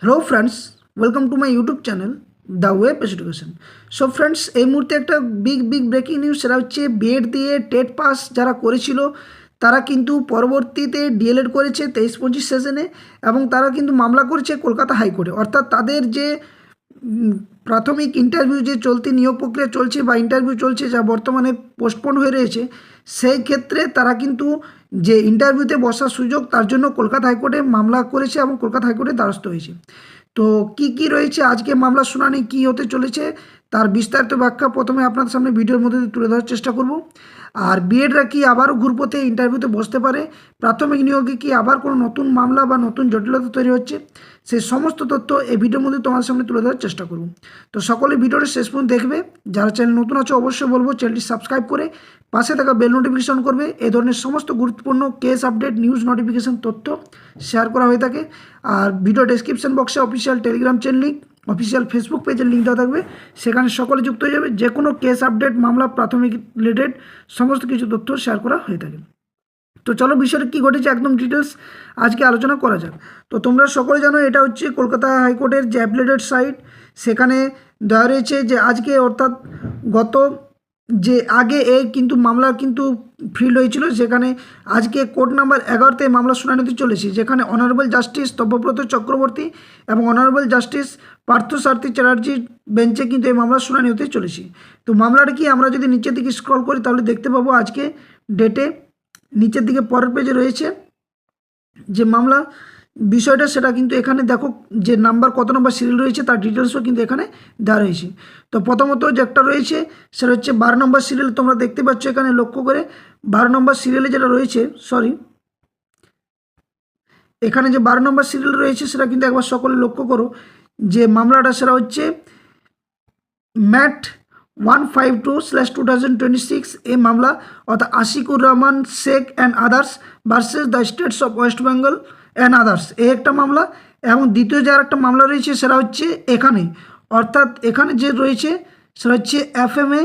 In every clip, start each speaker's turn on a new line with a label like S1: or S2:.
S1: Hello friends, welcome to my YouTube channel the Web Education. So friends, এই মুহূর্তে একটা big breaking news, সেটা হচ্ছে বিএড দিয়ে টেট পাস যারা করেছিল তারা কিন্তু পরবর্তীতে ডিএলএড করেছে 23-25 সেশনে, এবং তারা কিন্তু মামলা করেছে কলকাতা হাইকোর্টে। অর্থাৎ তাদের যে প্রাথমিক ইন্টারভিউ যে চলতি নিয়োগ প্রক্রিয়া চলছে বা ইন্টারভিউ চলছে, যা বর্তমানে পোস্টপোন হয়ে রয়েছে, সেই ক্ষেত্রে তারা কিন্তু যে ইন্টারভিউতে বসার সুযোগ, তার জন্য কলকাতা হাইকোর্টে মামলা করেছে এবং কলকাতা হাইকোর্টে দ্বারস্থ হয়েছে। তো কি রয়েছে আজকে মামলার শুনানি, কী হতে চলেছে, তার বিস্তারিত ব্যাখ্যা প্রথমে আপনাদের সামনে ভিডিওর মধ্যে তুলে ধরার চেষ্টা করব। আর বিএডরা কি আবারও ঘুরপথে ইন্টারভিউতে বসতে পারে, প্রাথমিক নিয়োগে কি আবার কোনো নতুন মামলা বা নতুন জটিলতা তৈরি হচ্ছে, সেই সমস্ত তথ্য এই ভিডিওর মধ্যে তোমাদের সামনে তুলে ধরার চেষ্টা করব। তো সকলে ভিডিওটা শেষ পর্যন্ত দেখবে। যারা চ্যানেল নতুন আছে অবশ্যই বলবো চ্যানেলটি সাবস্ক্রাইব করে পাশে থাকা বেল নোটিফিকেশন করবে। এই ধরনের সমস্ত গুরুত্বপূর্ণ কেস আপডেট, নিউজ নোটিফিকেশন তথ্য শেয়ার করা হয়ে থাকে। আর ভিডিও ডেসক্রিপশন বক্সে official Telegram channel link, official Facebook পেজের লিঙ্ক দেওয়া থাকবে, সেখানে সকলে যুক্ত হয়ে যাবে। যে কোনো কেস আপডেট, মামলা, প্রাথমিক রিলেটেড সমস্ত কিছু তথ্য শেয়ার করা হয়ে থাকে। তো চলো বিষয়টা কী ঘটেছে একদম ডিটেলস আজকে আলোচনা করা যাক। তো তোমরা সকলে জানো, এটা হচ্ছে কলকাতা হাইকোর্টের যে অ্যাপিলেটেড সাইট, সেখানে দেওয়া রয়েছে যে আজকে, অর্থাৎ গত যে আগে এই কিন্তু মামলা কিন্তু ফিল্ড হয়েছিল, সেখানে আজকে কোর্ট নাম্বার 11তে মামলা শুনানি হতে চলেছে, যেখানে অনারেবল জাস্টিস তপব্রত চক্রবর্তী এবং অনারেবল জাস্টিস পার্থসারথী চ্যাটার্জির বেঞ্চে কিন্তু এই মামলার শুনানি হতে চলেছে। তো মামলাটা কি, আমরা যদি নিচের দিকে স্ক্রল করি তাহলে দেখতে পাবো আজকে ডেটে নিচের দিকে পরের পেজে রয়েছে যে মামলা বিষয়টা, সেটা কিন্তু এখানে দেখো যে নাম্বার, কত নম্বর সিরিয়াল রয়েছে তার ডিটেলসও কিন্তু এখানে দেওয়া রয়েছে। তো প্রথমত যে একটা রয়েছে সেটা হচ্ছে 12 নম্বর সিরিয়াল, তোমরা দেখতে পাচ্ছ এখানে লক্ষ্য করে 12 নম্বর সিরিয়ালে যেটা রয়েছে, এখানে যে 12 নম্বর সিরিয়াল রয়েছে সেটা কিন্তু একবার সকলে লক্ষ্য করো যে মামলাটা, সেটা হচ্ছে ম্যাট 152/2026 এই মামলা, অর্থাৎ Ashikur Rahman Sheikh and others versus the states of West Bengal and others, এই একটা মামলা। এবং দ্বিতীয় যে একটা মামলা রয়েছে সেটা হচ্ছে এখানে, অর্থাৎ এখানে যে রয়েছে সেটা হচ্ছে FMA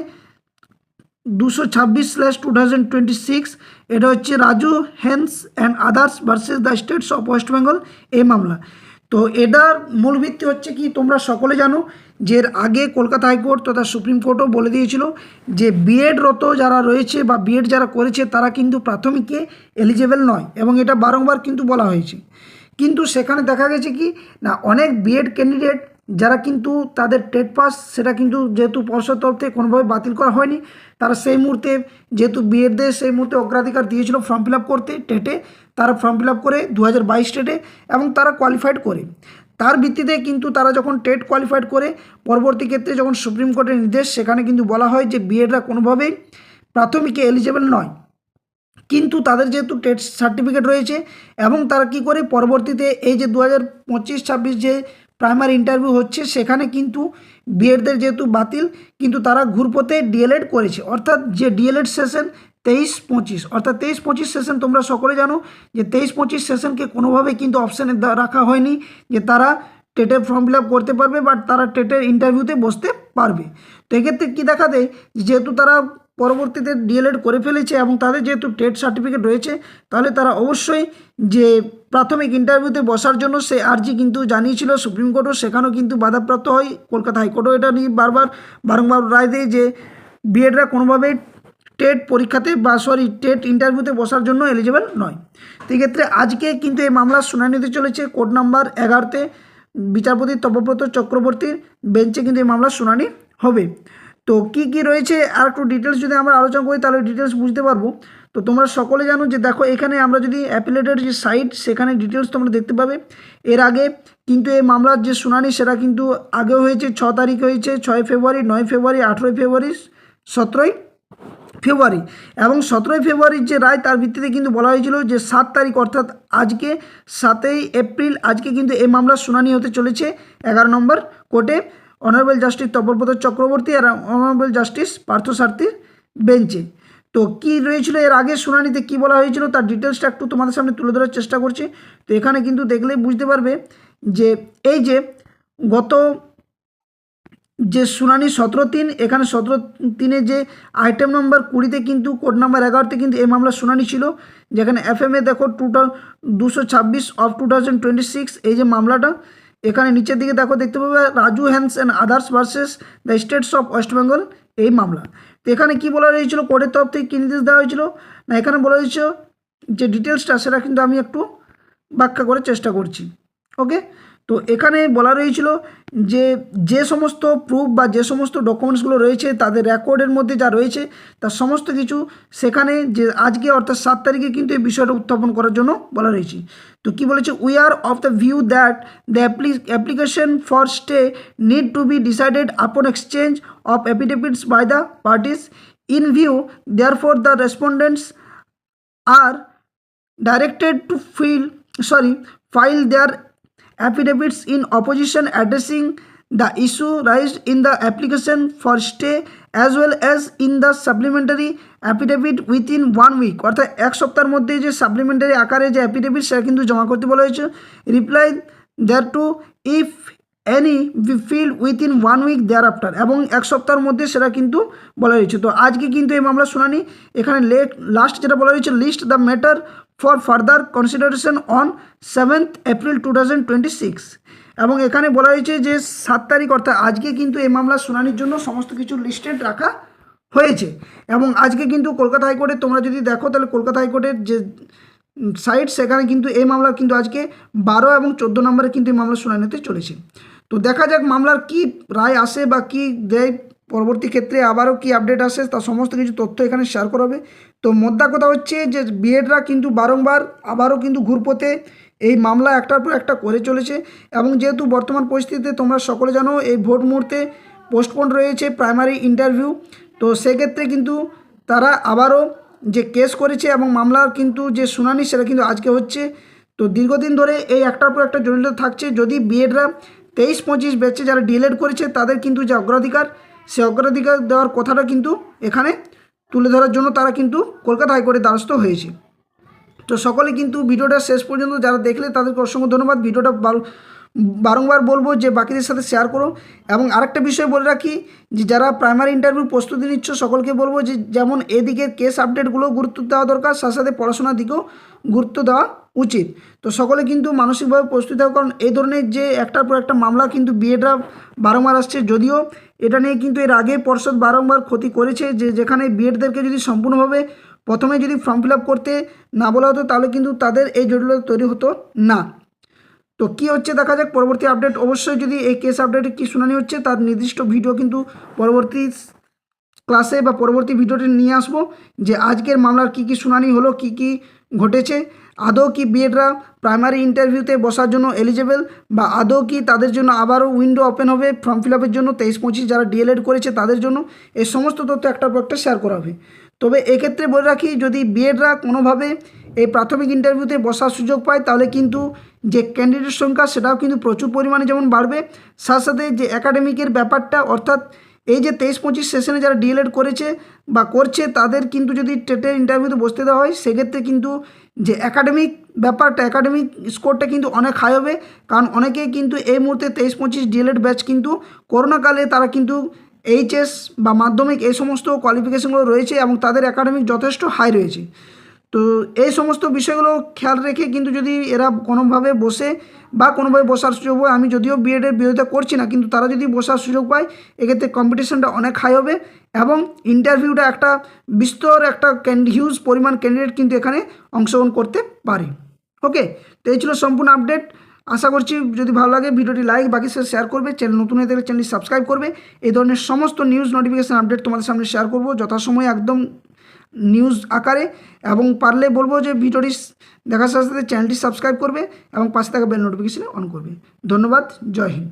S1: 226/2026, এটা হচ্ছে Raju Hans and others versus the states of West Bengal এই মামলা। তো এটার মূল ভিত্তি হচ্ছে কি, তোমরা সকলে জানো যে এর আগে কলকাতা হাইকোর্ট তথা সুপ্রিম কোর্টও বলে দিয়েছিল যে বিএডরত যারা রয়েছে বা বিএড যারা করেছে তারা কিন্তু প্রাথমিকে এলিজেবল নয়, এবং এটা বারংবার কিন্তু বলা হয়েছে। কিন্তু সেখানে দেখা গেছে কি না, অনেক বিএড ক্যান্ডিডেট যারা কিন্তু তাদের টেট পাস, সেটা কিন্তু যেহেতু পর্ষদ তরফ থেকে কোনোভাবে বাতিল করা হয়নি, তারা সেই মুহূর্তে যেহেতু বিএডদের সেই মুহূর্তে অগ্রাধিকার দিয়েছিল ফর্ম ফিল আপ করতে টেটে, তারা ফর্ম ফিল আপ করে 2022 টেটে, এবং তারা কোয়ালিফাইড করে। তার ভিত্তিতে কিন্তু তারা যখন টেট কোয়ালিফাইড করে, পরবর্তী ক্ষেত্রে যখন সুপ্রিম কোর্টের নির্দেশ, সেখানে কিন্তু বলা হয় যে বিএডরা কোনোভাবেই প্রাথমিকে এলিজেবল নয়, কিন্তু তাদের যেহেতু টেট সার্টিফিকেট রয়েছে, এবং তারা কি করে পরবর্তীতে এই যে 2025-26 যে প্রাইমারি ইন্টারভিউ হচ্ছে, সেখানে কিন্তু বিএডদের যেহেতু বাতিল, কিন্তু তারা ঘুরপথে ডিএলএড করেছে। অর্থাৎ যে ডিএলএড সেশন 23-25, অর্থাৎ 23-25 সেশন, তোমরা সকলে জানো যে 23-25 সেশনকে কোনোভাবে কিন্তু অপশানে রাখা হয়নি যে তারা টেটের ফর্ম ফিল আপ করতে পারবে বা তারা টেটের ইন্টারভিউতে বসতে পারবে। তো এক্ষেত্রে কী দেখা দেয়, যেহেতু তারা পরবর্তীতে ডিএলএড করে ফেলেছে এবং তাদের যেহেতু টেট সার্টিফিকেট রয়েছে, তাহলে তারা অবশ্যই যে প্রাথমিক ইন্টারভিউতে বসার জন্য সে আর্জি কিন্তু জানিয়েছিল সুপ্রিম কোর্টও, সেখানেও কিন্তু বাধাপ্রাপ্ত হয়। কলকাতা হাইকোর্টও এটা নিয়ে বারংবার রায় দেয় যে বিএডরা কোনোভাবেই টেট পরীক্ষাতে বা টেট ইন্টারভিউতে বসার জন্য এলিজেবল নয়। তো এক্ষেত্রে আজকে কিন্তু এই মামলার শুনানি হতে চলেছে কোর্ট নাম্বার 11তে, বিচারপতি তপব্রত চক্রবর্তীর বেঞ্চে কিন্তু এই মামলার শুনানি হবে। তো কি রয়েছে আর একটু ডিটেলস যদি আমরা আলোচনা করি তাহলে ডিটেলস বুঝতে পারবো। তো তোমরা সকলে জানো যে দেখো এখানে আমরা যদি অ্যাপিলেটের যে সাইট, সেখানে ডিটেলস তোমরা দেখতে পাবে। এর আগে কিন্তু এই মামলার যে শুনানি সেটা কিন্তু আগেও হয়েছে, 6 তারিখ হয়েছে, 6 ফেব্রুয়ারি, 9 ফেব্রুয়ারি, 18 ফেব্রুয়ারি, 17 ফেব্রুয়ারি, এবং 17 ফেব্রুয়ারির যে রায় তার ভিত্তিতে কিন্তু বলা হয়েছিল যে 7 তারিখ, অর্থাৎ আজকে 7ই এপ্রিল, আজকে কিন্তু এই মামলার শুনানি হতে চলেছে 11 নম্বর কোর্টে, অনারেবল জাস্টিস তপব্রত চক্রবর্তী আর অনারেবল জাস্টিস পার্থসারথীর বেঞ্চে। তো কি রয়েছিল এর আগে শুনানিতে, কি বলা হয়েছিল তার ডিটেলসটা একটু তোমাদের সামনে তুলে ধরার চেষ্টা করছি। তো এখানে কিন্তু দেখলেই বুঝতে পারবে যে এই যে গত যে শুনানি 17-3, এখানে 17-3 যে আইটেম নম্বর 20-তে কিন্তু কোর্ট নাম্বার 11তে কিন্তু এই মামলার শুনানি ছিল, যেখানে FMA দেখো 226/2026 এই যে মামলাটা, এখানে নিচের দিকে দেখো দেখতে পাবে Raju Hans and others versus the states of West Bengal এই মামলা। তো এখানে কি বলা হয়েছিল, কোর্টের তরফ থেকে কী নির্দেশ দেওয়া হয়েছিল না, এখানে বলা হয়েছিল যে ডিটেলসটা সেটা কিন্তু আমি একটু ব্যাখ্যা করার চেষ্টা করছি। ওকে, তো এখানে বলা রয়েছিল যে যে সমস্ত প্রুফ বা যে সমস্ত ডকুমেন্টসগুলো রয়েছে তাদের রেকর্ডের মধ্যে যা রয়েছে তার সমস্ত কিছু সেখানে যে আজকে অর্থাৎ 7 তারিখে কিন্তু এই বিষয়টা উত্থাপন করার জন্য বলা রয়েছে। তো কি বলেছে, we are of the view that the application for stay need to be decided upon exchange of affidavits by the parties in view therefore the respondents are directed to file their affidavits in opposition addressing the issue raised in the application for stay as well as in the supplementary affidavit within 1 week অর্থাৎ এক সপ্তাহের মধ্যে যে supplementary আকারে যে affidavit সেটা কিন্তু জমা করতে বলা হয়েছে। Reply thereto if any filed within 1 week thereafter, এবং এক সপ্তাহের মধ্যে সেটা কিন্তু বলা হয়েছে। তো আজকে কিন্তু এই মামলা শুনানি এখানে লাস্ট যেটা বলা হয়েছে, list the matter for further consideration on 7th April 2026, এবং এখানে বলা হয়েছে যে 7 তারিখ অর্থাৎ আজকে কিন্তু এই মামলা শুনানির জন্য সমস্ত কিছু লিস্টেড রাখা হয়েছে। এবং আজকে কিন্তু কলকাতা হাইকোর্টে তোমরা যদি দেখো তাহলে কলকাতা হাইকোর্টের যে সাইট সেখানে কিন্তু এই মামলা কিন্তু আজকে 12 এবং 14 নম্বরে কিন্তু এই মামলা শুনানি হতে চলেছে। তো দেখা যাক মামলার কি রায় আসে বা কি দেয় পরবর্তী ক্ষেত্রে, আবারও কি আপডেট আসে তার সমস্ত কিছু তথ্য এখানে শেয়ার করা হবে। তো মোদ্দা কথা হচ্ছে যে বিএডরা কিন্তু বারংবার আবারও কিন্তু ঘুরপথে এই মামলা একটার পর একটা করে চলেছে, এবং যেহেতু বর্তমান পরিস্থিতিতে তোমরা সকলে জানো এই ভোট মুহূর্তে পোস্টপোন রয়েছে প্রাইমারি ইন্টারভিউ, তো সেক্ষেত্রে কিন্তু তারা আবারও যে কেস করেছে এবং মামলার কিন্তু যে শুনানি সেটা কিন্তু আজকে হচ্ছে। তো দীর্ঘদিন ধরে এই একটার পর একটা জড়িত থাকছে। যদি বিএডরা 23-25 ব্যাচে যারা ডিএলএড করেছে তাদের কিন্তু যে অগ্রাধিকার, সে অগ্রাধিকার দেওয়ার কথাটা কিন্তু এখানে তুলে ধরার জন্য তারা কিন্তু কলকাতা হাইকোর্টের দ্বারস্থ হয়েছে। তো সকলে কিন্তু ভিডিওটা শেষ পর্যন্ত যারা দেখলে তাদেরকে অসংখ্য ধন্যবাদ। ভিডিওটা বারংবার বলবো যে বাকিদের সাথে শেয়ার করো। এবং আরেকটা বিষয় বলে রাখি যে যারা প্রাইমারি ইন্টারভিউ প্রস্তুতি নিচ্ছ সকলকে বলবো যে যেমন এদিকে কেস আপডেটগুলো গুরুত্ব দেওয়া দরকার, সাথে সাথে পড়াশোনার দিকেও গুরুত্ব দেওয়া উচিত। তো সকলে কিন্তু মানসিকভাবে প্রস্তুতি থাকো, কারণ এই ধরনের যে একটার পর একটা মামলা কিন্তু বিএডরা বারংবার আসছে। যদিও এটা নিয়ে কিন্তু এর আগে পর্ষদ বারংবার ক্ষতি করেছে, যে যেখানে বিএডদেরকে যদি সম্পূর্ণভাবে প্রথমে যদি ফর্ম ফিল আপ করতে না বলা হতো তাহলে কিন্তু তাদের এই জটিলতা তৈরি হতো না। তো কী হচ্ছে দেখা যাক পরবর্তী আপডেট। অবশ্যই যদি এই কেস আপডেটে কী শুনানি হচ্ছে তার নির্দিষ্ট ভিডিও কিন্তু পরবর্তী ক্লাসে বা পরবর্তী ভিডিওটি নিয়ে আসবো, যে আজকের মামলার কী কী শুনানি হলো, কী কী ঘটেছে, আদৌ কি বিএডরা প্রাইমারি ইন্টারভিউতে বসার জন্য এলিজেবল, বা আদৌ কি তাদের জন্য আবারও উইন্ডো ওপেন হবে ফর্ম ফিল আপের জন্য 23-25 যারা ডিএলএড করেছে তাদের জন্য। এই সমস্ত তথ্য একটার পর একটা শেয়ার করা হবে। তবে এক্ষেত্রে বলে রাখি, যদি বিএডরা কোনোভাবে এই প্রাথমিক ইন্টারভিউতে বসার সুযোগ পায় তাহলে কিন্তু যে ক্যান্ডিডেট সংখ্যা সেটাও কিন্তু প্রচুর পরিমাণে যেমন বাড়বে, সাথে সাথে যে একাডেমিকের ব্যাপারটা অর্থাৎ এই যে 23-25 সেশনে যারা ডিএলএড করেছে বা করছে তাদের কিন্তু যদি টেটের ইন্টারভিউতে বসতে দেওয়া হয় সেক্ষেত্রে কিন্তু যে একাডেমিক ব্যাপারটা, একাডেমিক স্কোরটা কিন্তু অনেক হাই হবে। কারণ অনেকেই কিন্তু এই মুহূর্তে 23-25 ডিএলএড ব্যাচ কিন্তু করোনাকালে তারা কিন্তু এইচএস বা মাধ্যমিক এই সমস্ত কোয়ালিফিকেশনগুলো রয়েছে এবং তাদের একাডেমিক যথেষ্ট হাই রয়েছে। তো এই সমস্ত বিষয়গুলো খেয়াল রেখে কিন্তু যদি এরা কোনোভাবে বসে বা কোনোভাবে বসার সুযোগ হয়, আমি যদিও বিএডের বিরোধিতা করছি না, কিন্তু তারা যদি বসার সুযোগ পায় এক্ষেত্রে কম্পিটিশনটা অনেক হাই হবে এবং ইন্টারভিউটা একটা বিস্তর একটা হিউজ পরিমাণ ক্যান্ডিডেট কিন্তু এখানে অংশগ্রহণ করতে পারে। ওকে, তো এই ছিল সম্পূর্ণ আপডেট। আশা করছি যদি ভালো লাগে ভিডিওটি লাইক বাকি সাথে শেয়ার করবে, চ্যানেল নতুন হয়ে থাকলে চ্যানেলটি সাবস্ক্রাইব করবে। এই ধরনের সমস্ত নিউজ নোটিফিকেশান আপডেট তোমাদের সামনে শেয়ার করব যথাসময়ে একদম নিউজ আকারে, এবং পারলে বলবো যে ভিডিওটি দেখার সাথে সাথে চ্যানেলটি সাবস্ক্রাইব করবে এবং পাশে থাকা বেল নোটিফিকেশানে অন করবে। ধন্যবাদ, জয় হিন্দ।